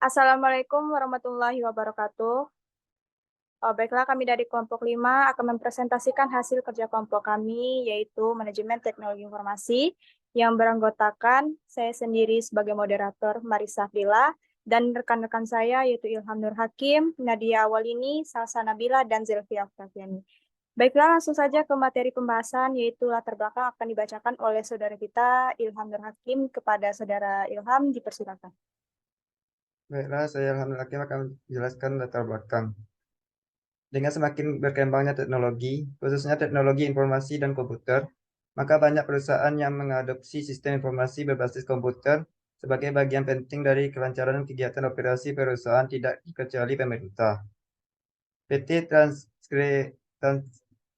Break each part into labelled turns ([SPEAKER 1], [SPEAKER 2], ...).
[SPEAKER 1] Assalamualaikum warahmatullahi wabarakatuh. Baiklah, kami dari kelompok 5 akan mempresentasikan hasil kerja kelompok kami, yaitu Manajemen Teknologi Informasi, yang beranggotakan saya sendiri sebagai moderator, Marisa Frila, dan rekan-rekan saya, yaitu Ilham Nur Hakim, Nadia Awalini, Salsa Nabila, dan Zelvia Oktaviani. Baiklah, langsung saja ke materi pembahasan, yaitu latar belakang akan dibacakan oleh saudara kita, Ilham Nur Hakim, kepada saudara Ilham, dipersilakan.
[SPEAKER 2] Baiklah, saya Alhamdulillah akan menjelaskan latar belakang. Dengan semakin berkembangnya teknologi, khususnya teknologi informasi dan komputer, maka banyak perusahaan yang mengadopsi sistem informasi berbasis komputer sebagai bagian penting dari kelancaran kegiatan operasi perusahaan tidak kecuali pemerintah. PT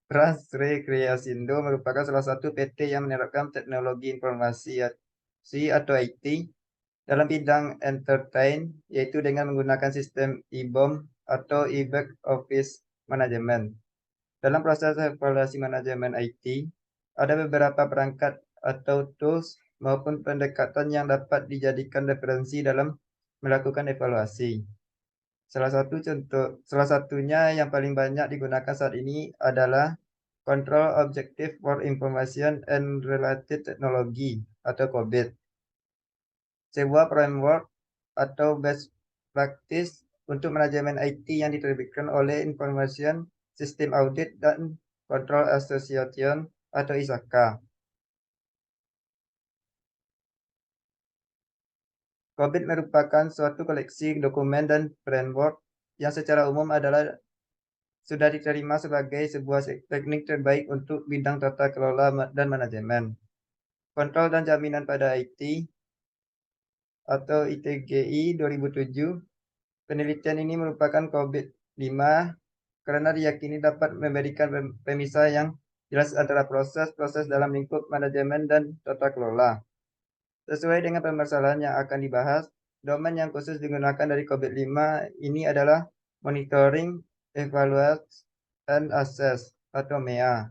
[SPEAKER 2] Transrekreasindo merupakan salah satu PT yang menerapkan teknologi informasi atau IT dalam bidang entertain, yaitu dengan menggunakan sistem e-BOM atau e-back office management. Dalam proses evaluasi manajemen IT, ada beberapa perangkat atau tools maupun pendekatan yang dapat dijadikan referensi dalam melakukan evaluasi. Salah satunya yang paling banyak digunakan saat ini adalah Control Objective for Information and Related Technology atau COBIT, sebuah framework atau best practice untuk manajemen IT yang diterbitkan oleh Information System Audit dan Control Association atau ISACA. COBIT merupakan suatu koleksi dokumen dan framework yang secara umum sudah diterima sebagai sebuah teknik terbaik untuk bidang tata kelola dan manajemen. Kontrol dan jaminan pada IT atau ITGI 2007. Penelitian ini merupakan COVID-5 karena diyakini dapat memberikan pemisah yang jelas antara proses-proses dalam lingkup manajemen dan tata kelola. Sesuai dengan permasalahan yang akan dibahas, domain yang khusus digunakan dari COVID-5 ini adalah Monitoring, Evaluate, and Assess atau MEA.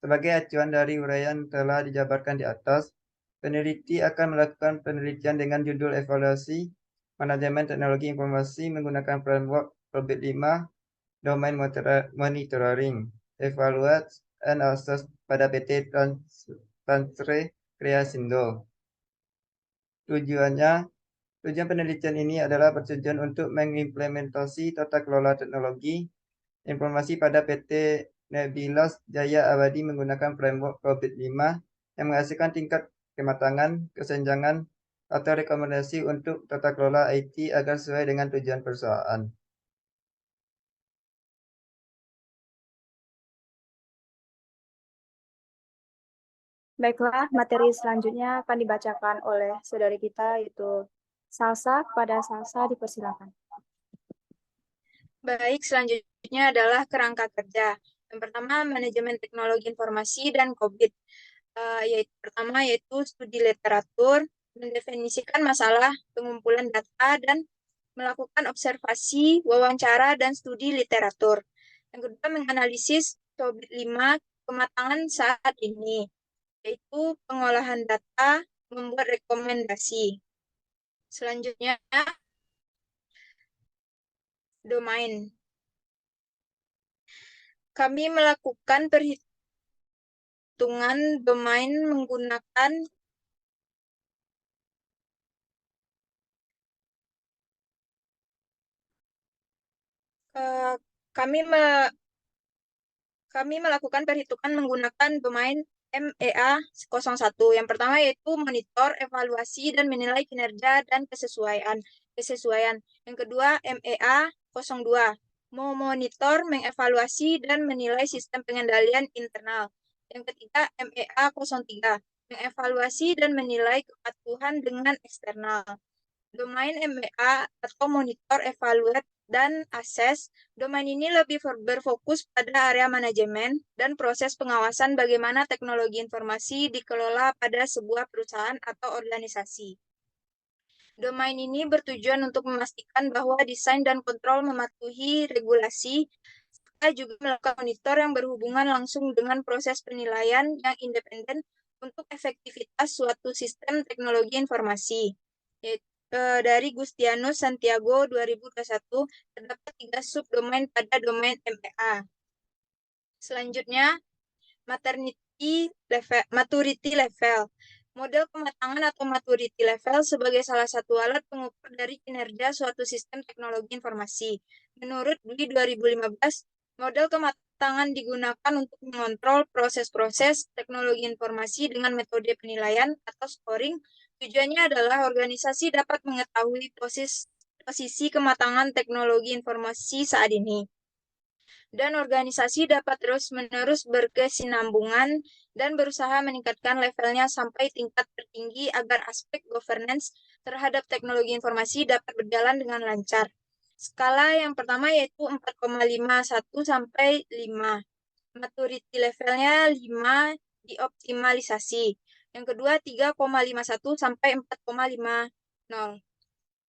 [SPEAKER 2] Sebagai acuan dari uraian telah dijabarkan di atas, peneliti akan melakukan penelitian dengan judul evaluasi manajemen teknologi informasi menggunakan framework COVID-5, domain monitoring, evaluate, and assess pada PT Transre Kreasindo. Tujuan penelitian ini adalah bertujuan untuk mengimplementasi tata kelola teknologi informasi pada PT Nebilas Jaya Abadi menggunakan framework COVID-5 yang menghasilkan tingkat kematangan, kesenjangan, atau rekomendasi untuk tata kelola IT agar sesuai dengan tujuan perusahaan.
[SPEAKER 1] Baiklah, materi selanjutnya akan dibacakan oleh saudari kita, yaitu Salsa. Kepada Salsa, dipersilakan.
[SPEAKER 3] Baik, selanjutnya adalah kerangka kerja. Yang pertama, manajemen teknologi informasi dan COVID. Yaitu studi literatur, mendefinisikan masalah, pengumpulan data, dan melakukan observasi, wawancara, dan studi literatur. Yang kedua, menganalisis COVID-5 kematangan saat ini, yaitu pengolahan data, membuat rekomendasi. Selanjutnya, domain. Kami melakukan perhitungan domain menggunakan kami melakukan perhitungan menggunakan domain MEA 01. Yang pertama yaitu monitor, evaluasi, dan menilai kinerja dan kesesuaian. Yang kedua MEA 02. Memonitor, mengevaluasi, dan menilai sistem pengendalian internal. Yang ketiga MEA 03. Mengevaluasi dan menilai kepatuhan dengan eksternal. Domain MEA atau monitor, evaluate, dan assess. Domain ini lebih berfokus pada area manajemen dan proses pengawasan bagaimana teknologi informasi dikelola pada sebuah perusahaan atau organisasi. Domain ini bertujuan untuk memastikan bahwa desain dan kontrol mematuhi regulasi, serta juga melakukan monitor yang berhubungan langsung dengan proses penilaian yang independen untuk efektivitas suatu sistem teknologi informasi. dari Gustianus Santiago 2021 terdapat 3 subdomain pada domain MEA. Selanjutnya, maturity level. Model kematangan atau maturity level sebagai salah satu alat pengukur dari kinerja suatu sistem teknologi informasi. Menurut Dwi 2015, model kematangan digunakan untuk mengontrol proses-proses teknologi informasi dengan metode penilaian atau scoring. Tujuannya adalah organisasi dapat mengetahui posisi kematangan teknologi informasi saat ini. Dan organisasi dapat terus-menerus berkesinambungan dan berusaha meningkatkan levelnya sampai tingkat tertinggi agar aspek governance terhadap teknologi informasi dapat berjalan dengan lancar. Skala yang pertama yaitu 4,51 sampai 5. Maturity levelnya 5 dioptimalisasi. Yang kedua 3,51 sampai 4,50.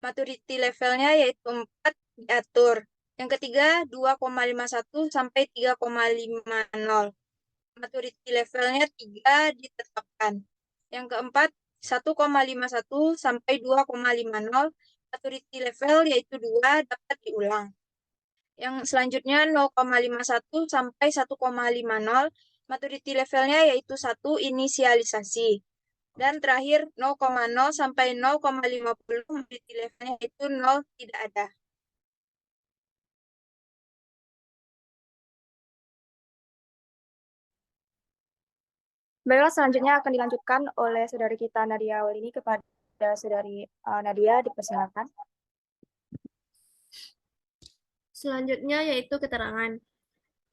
[SPEAKER 3] Maturity levelnya yaitu 4 diatur. Yang ketiga 2,51 sampai 3,50. Maturity levelnya 3 ditetapkan. Yang keempat 1,51 sampai 2,50. Maturity level yaitu 2 dapat diulang. Yang selanjutnya 0,51 sampai 1,50. Maturity levelnya yaitu 1 inisialisasi. Dan terakhir 0,0 sampai 0,50 maturity levelnya itu 0 tidak ada.
[SPEAKER 1] Baiklah, selanjutnya akan dilanjutkan oleh saudari kita Nadia Walini kepada saudari Nadia, dipersilakan.
[SPEAKER 4] Selanjutnya yaitu keterangan.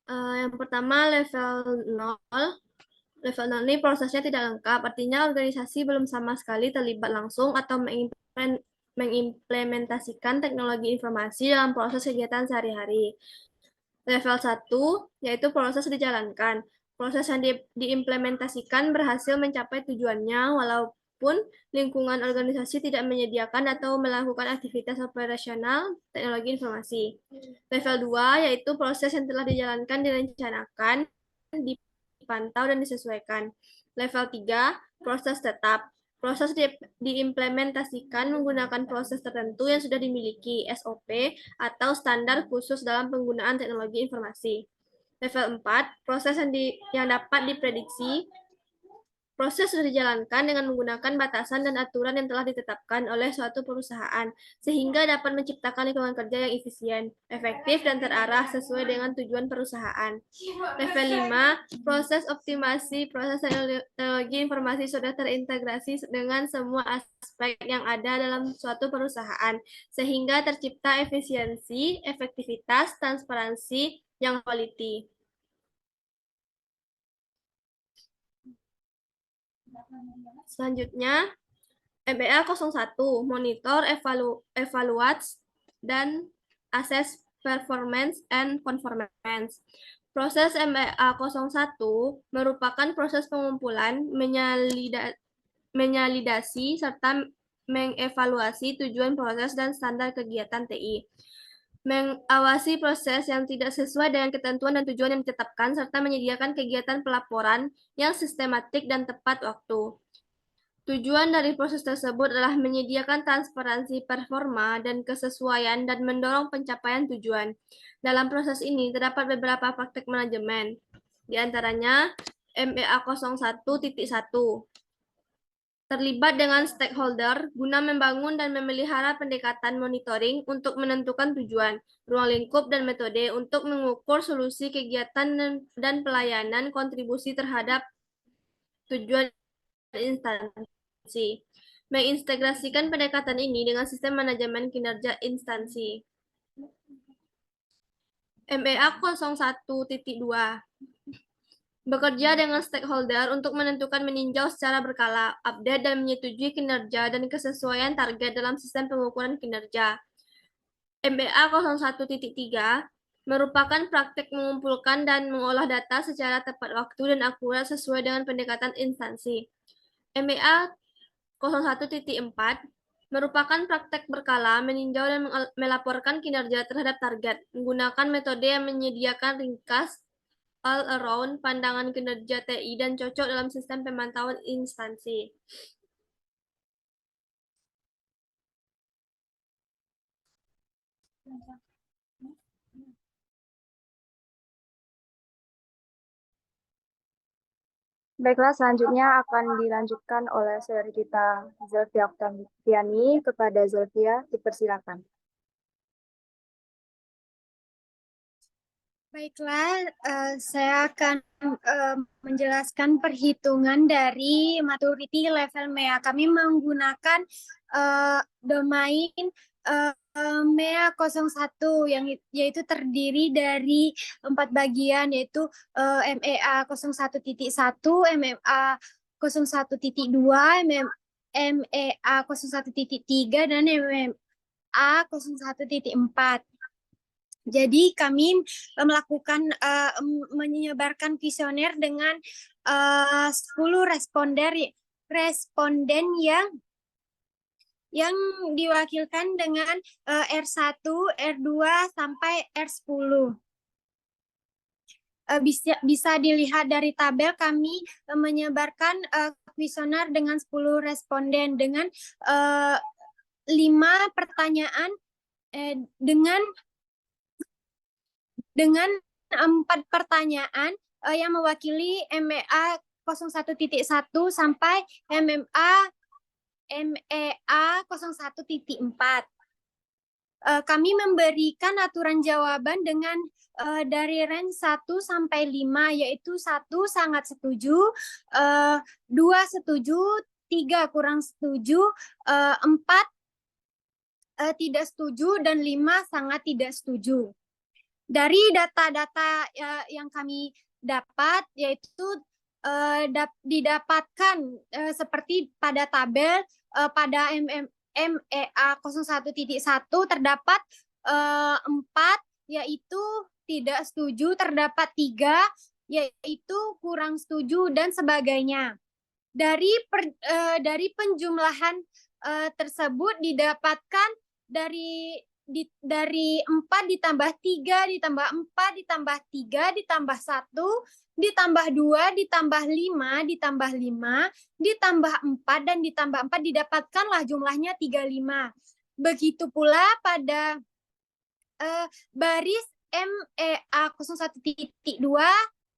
[SPEAKER 4] Yang pertama level 0. Level 0 ini prosesnya tidak lengkap, artinya organisasi belum sama sekali terlibat langsung atau mengimplementasikan teknologi informasi dalam proses kegiatan sehari-hari. Level 1 yaitu proses dijalankan. Proses yang diimplementasikan berhasil mencapai tujuannya walaupun lingkungan organisasi tidak menyediakan atau melakukan aktivitas operasional teknologi informasi. Level 2 yaitu proses yang telah dijalankan direncanakan, dipantau dan disesuaikan. Level 3 proses tetap. Proses diimplementasikan menggunakan proses tertentu yang sudah dimiliki, SOP, atau standar khusus dalam penggunaan teknologi informasi. Level 4, proses yang dapat diprediksi. Proses sudah dijalankan dengan menggunakan batasan dan aturan yang telah ditetapkan oleh suatu perusahaan, sehingga dapat menciptakan lingkungan kerja yang efisien, efektif, dan terarah sesuai dengan tujuan perusahaan. Level 5, proses optimasi. Proses teknologi informasi sudah terintegrasi dengan semua aspek yang ada dalam suatu perusahaan, sehingga tercipta efisiensi, efektivitas, transparansi yang quality. Selanjutnya, MEA 01, monitor, evaluate, dan assess performance and conformance. Proses MEA 01 merupakan proses pengumpulan, menyalidasi, serta mengevaluasi tujuan proses dan standar kegiatan TI. Mengawasi proses yang tidak sesuai dengan ketentuan dan tujuan yang ditetapkan, serta menyediakan kegiatan pelaporan yang sistematik dan tepat waktu. Tujuan dari proses tersebut adalah menyediakan transparansi performa dan kesesuaian dan mendorong pencapaian tujuan. Dalam proses ini terdapat beberapa praktik manajemen, di antaranya MEA 01.1. Terlibat dengan stakeholder guna membangun dan memelihara pendekatan monitoring untuk menentukan tujuan, ruang lingkup, dan metode untuk mengukur solusi kegiatan dan pelayanan kontribusi terhadap tujuan instansi. Mengintegrasikan pendekatan ini dengan sistem manajemen kinerja instansi. MEA 01.2. Bekerja dengan stakeholder untuk menentukan meninjau secara berkala, update, dan menyetujui kinerja dan kesesuaian target dalam sistem pengukuran kinerja. MEA 01.3 merupakan praktik mengumpulkan dan mengolah data secara tepat waktu dan akurat sesuai dengan pendekatan instansi. MEA 01.4 merupakan praktek berkala meninjau dan melaporkan kinerja terhadap target menggunakan metode yang menyediakan ringkas, all-around, pandangan kinerja TI, dan cocok dalam sistem pemantauan instansi.
[SPEAKER 1] Baiklah, selanjutnya akan dilanjutkan oleh saudari kita Zelvia Oktaviani. Kepada Zelvia, dipersilakan.
[SPEAKER 5] Baiklah, saya akan menjelaskan perhitungan dari maturity level MEA. Kami menggunakan domain MEA 01 yaitu terdiri dari 4 bagian, yaitu MEA 01.1, MEA 01.2, MEA 01.3, dan MEA 01.4. Jadi kami melakukan menyebarkan kuesioner dengan 10 responden yang diwakilkan dengan R1, R2 sampai R10. Bisa dilihat dari tabel, kami menyebarkan kuesioner dengan 10 responden dengan 5 pertanyaan dengan 4 pertanyaan yang mewakili MEA 01.1 sampai MEA 01.4. Kami memberikan aturan jawaban dengan dari range 1 sampai 5, yaitu 1 sangat setuju, 2 setuju, 3 kurang setuju, 4 tidak setuju, dan 5 sangat tidak setuju. Dari data-data yang kami dapat, yaitu didapatkan seperti pada tabel, pada MEA 01.1 terdapat 4, yaitu tidak setuju, terdapat 3, yaitu kurang setuju, dan sebagainya. Dari penjumlahan tersebut didapatkan dari 4 ditambah 3 ditambah 4 ditambah 3 ditambah 1 ditambah 2 ditambah 5 ditambah 5 ditambah 4 dan ditambah 4 didapatkanlah jumlahnya 35. Begitu pula pada baris MEA 01.2,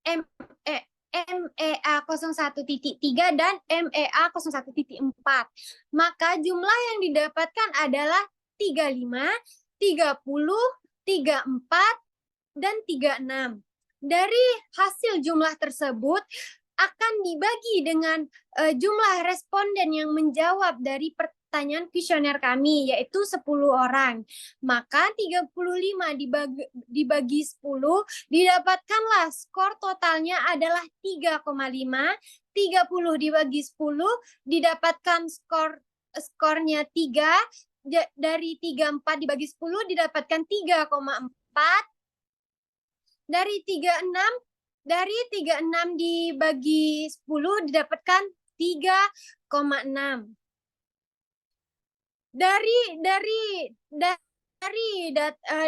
[SPEAKER 5] MEA 01.3 dan MEA 01.4. Maka jumlah yang didapatkan adalah 35, 30, 34, dan 36. Dari hasil jumlah tersebut akan dibagi dengan jumlah responden yang menjawab dari pertanyaan kuesioner kami, yaitu 10 orang. Maka 35 dibagi 10, didapatkanlah skor totalnya adalah 3,5. 30 dibagi 10, didapatkan skornya 3. Dari 34 dibagi 10 didapatkan 3,4. Dari 36 dibagi 10 didapatkan 3,6.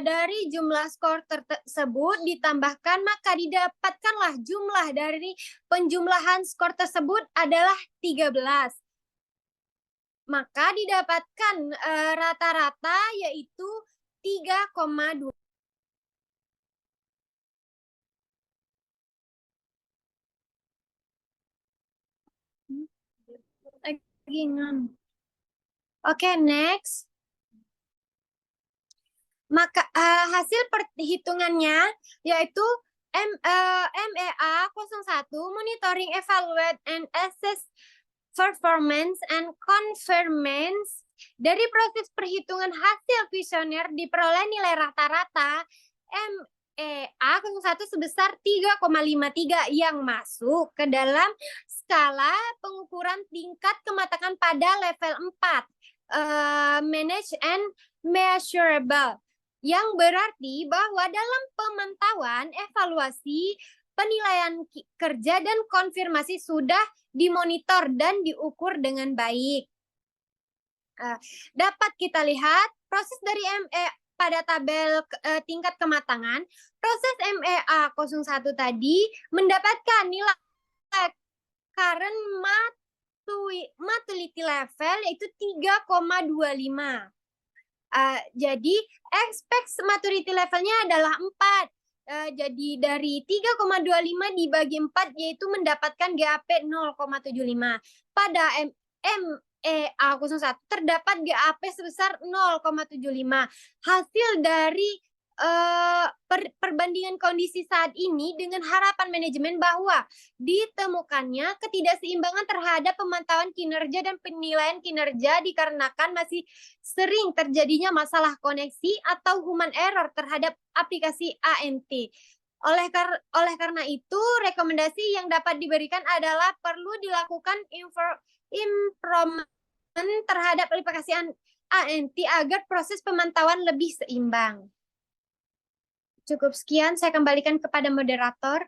[SPEAKER 5] Dari jumlah skor tersebut ditambahkan, maka didapatkanlah jumlah dari penjumlahan skor tersebut adalah 13. Maka didapatkan rata-rata yaitu 3,2. Oke, next. Maka hasil perhitungannya yaitu MEA 01 monitoring, evaluate, and assess performance and conformance. Dari proses perhitungan hasil kuesioner diperoleh nilai rata-rata MEA 01 sebesar 3,53 yang masuk ke dalam skala pengukuran tingkat kematangan pada level 4, manage and measurable, yang berarti bahwa dalam pemantauan, evaluasi, penilaian kerja, dan konfirmasi sudah dimonitor dan diukur dengan baik. Dapat kita lihat proses dari MEA pada tabel tingkat kematangan. Proses MEA 01 tadi mendapatkan nilai current maturity level yaitu 3,25. Jadi expect maturity levelnya adalah 4. Jadi dari 3,25 dibagi 4 yaitu mendapatkan GAP 0,75. Pada MEA 01 terdapat GAP sebesar 0,75. Hasil dari perbandingan kondisi saat ini dengan harapan manajemen bahwa ditemukannya ketidakseimbangan terhadap pemantauan kinerja dan penilaian kinerja dikarenakan masih sering terjadinya masalah koneksi atau human error terhadap aplikasi ANT. Oleh karena itu, rekomendasi yang dapat diberikan adalah perlu dilakukan improvement terhadap aplikasi ANT agar proses pemantauan lebih seimbang. Cukup sekian, saya kembalikan kepada moderator.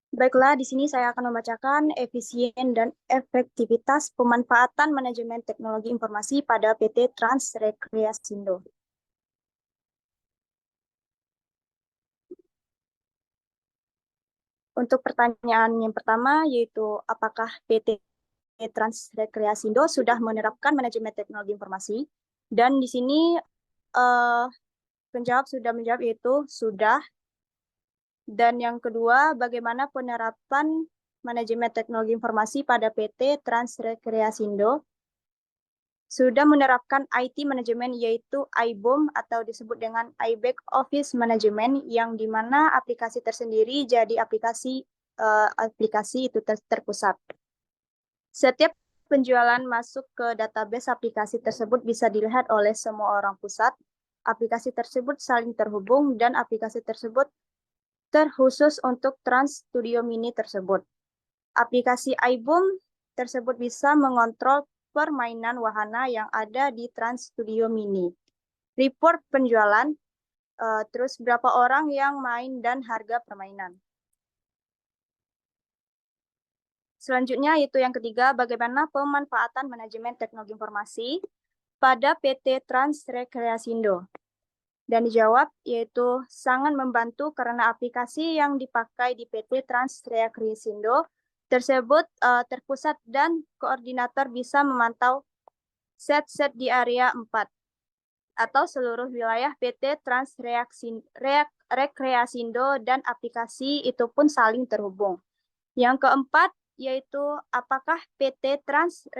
[SPEAKER 1] Baiklah, di sini saya akan membacakan efisien dan efektivitas pemanfaatan manajemen teknologi informasi pada PT Trans Rekreasindo. Untuk pertanyaan yang pertama, yaitu apakah PT Trans Rekreasindo sudah menerapkan manajemen teknologi informasi? Dan di sini penjawab sudah menjawab, yaitu sudah. Dan yang kedua, bagaimana penerapan manajemen teknologi informasi pada PT Trans Rekreasindo? Sudah menerapkan IT manajemen, yaitu iBOM atau disebut dengan iBack Office Management, yang dimana aplikasi tersendiri jadi aplikasi itu terpusat. Setiap penjualan masuk ke database aplikasi tersebut bisa dilihat oleh semua orang pusat. Aplikasi tersebut saling terhubung dan aplikasi tersebut terkhusus untuk Trans Studio Mini tersebut. Aplikasi iBoom tersebut bisa mengontrol permainan wahana yang ada di Trans Studio Mini. Report penjualan, terus berapa orang yang main dan harga permainan. Selanjutnya yaitu yang ketiga, bagaimana pemanfaatan manajemen teknologi informasi pada PT Trans Rekreasindo. Dan dijawab yaitu sangat membantu karena aplikasi yang dipakai di PT Trans Rekreasindo tersebut terpusat dan koordinator bisa memantau set-set di area 4 atau seluruh wilayah PT Trans Rekreasindo dan aplikasi itu pun saling terhubung. Yang keempat yaitu apakah PT Trans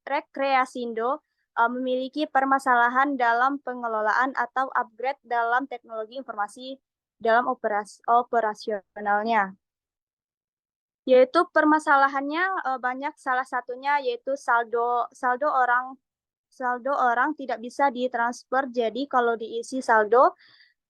[SPEAKER 1] Rekreasindo memiliki permasalahan dalam pengelolaan atau upgrade dalam teknologi informasi dalam operasionalnya. Yaitu permasalahannya banyak, salah satunya yaitu saldo orang tidak bisa ditransfer, jadi kalau diisi saldo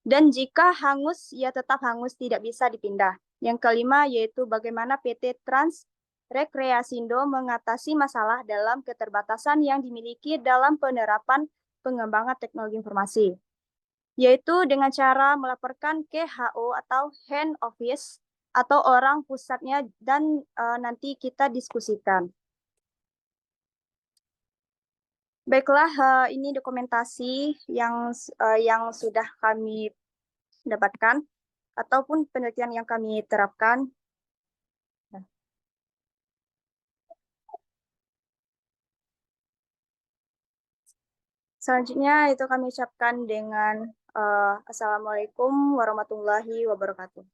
[SPEAKER 1] dan jika hangus ya tetap hangus, tidak bisa dipindah. Yang kelima yaitu bagaimana PT Trans Rekreasindo mengatasi masalah dalam keterbatasan yang dimiliki dalam penerapan pengembangan teknologi informasi, yaitu dengan cara melaporkan ke HO atau Hand Office atau orang pusatnya dan nanti kita diskusikan. Baiklah, ini dokumentasi yang sudah kami dapatkan ataupun penelitian yang kami terapkan. Selanjutnya itu kami ucapkan dengan Assalamualaikum warahmatullahi wabarakatuh.